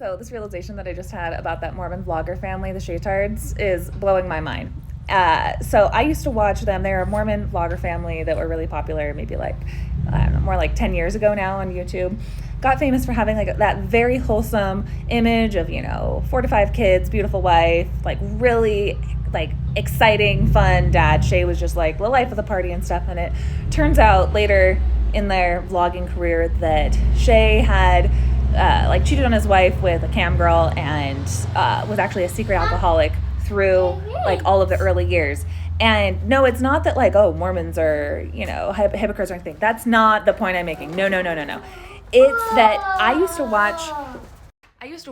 So this realization that I just had about that Mormon vlogger family, the Shaytards, is blowing my mind. So I used to watch them. They're a Mormon vlogger family that were really popular, maybe like, I don't know, more like 10 years ago now on YouTube. Got famous for having like that very wholesome image of, 4 to 5 kids, beautiful wife, like really like exciting, fun dad. Shay was just like the life of the party and stuff. And it turns out later in their vlogging career that Shay had cheated on his wife with a cam girl and was actually a secret alcoholic through like all of the early years. And no, it's not that like, oh, Mormons are, hypocrites or anything. That's not the point I'm making. No. It's that I used to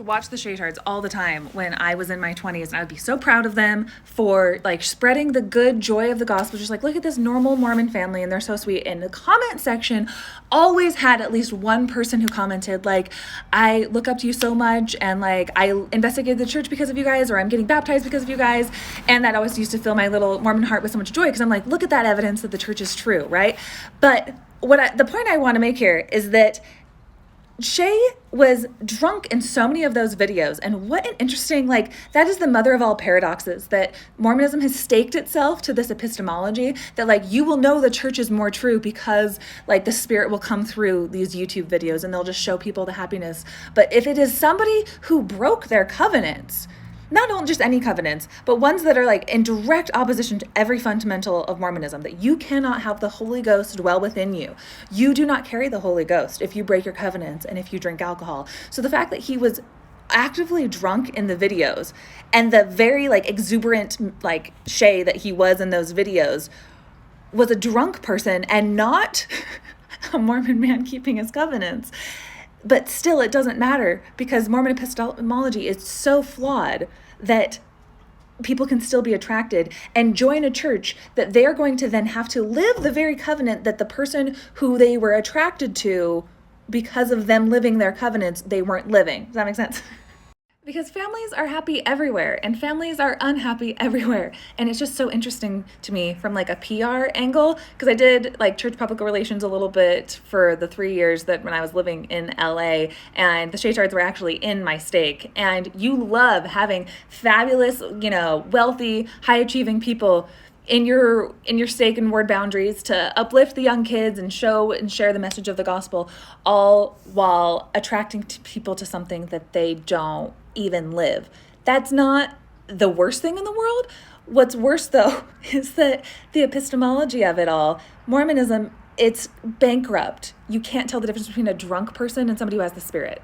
watch the Shaytards all the time when I was in my 20s, and I would be so proud of them for like spreading the good joy of the gospel. Just like, look at this normal Mormon family and they're so sweet. And the comment section always had at least one person who commented like, I look up to you so much, and like I investigated the church because of you guys, or I'm getting baptized because of you guys. And that always used to fill my little Mormon heart with so much joy, because I'm like, look at that evidence that the church is true, right? But the point I want to make here is that Shay was drunk in so many of those videos. And what an interesting, that is the mother of all paradoxes, that Mormonism has staked itself to this epistemology that you will know the church is more true because the Spirit will come through these YouTube videos and they'll just show people the happiness. But if it is somebody who broke their covenants, not only just any covenants, but ones that are in direct opposition to every fundamental of Mormonism, that you cannot have the Holy Ghost dwell within you. You do not carry the Holy Ghost if you break your covenants and if you drink alcohol. So the fact that he was actively drunk in the videos, and the very exuberant Shay that he was in those videos was a drunk person and not a Mormon man keeping his covenants. But still, it doesn't matter, because Mormon epistemology is so flawed that people can still be attracted and join a church that they're going to then have to live the very covenant that the person who they were attracted to, because of them living their covenants, they weren't living. Does that make sense? Because families are happy everywhere and families are unhappy everywhere. And it's just so interesting to me from a PR angle, because I did church public relations a little bit for the 3 years that when I was living in LA, and the Shaytards were actually in my stake. And you love having fabulous, wealthy, high achieving people in your stake and word boundaries to uplift the young kids and show and share the message of the gospel, all while attracting people to something that they don't even live. That's not the worst thing in the world. What's worse, though, is that the epistemology of it all, Mormonism, it's bankrupt. You can't tell the difference between a drunk person and somebody who has the Spirit.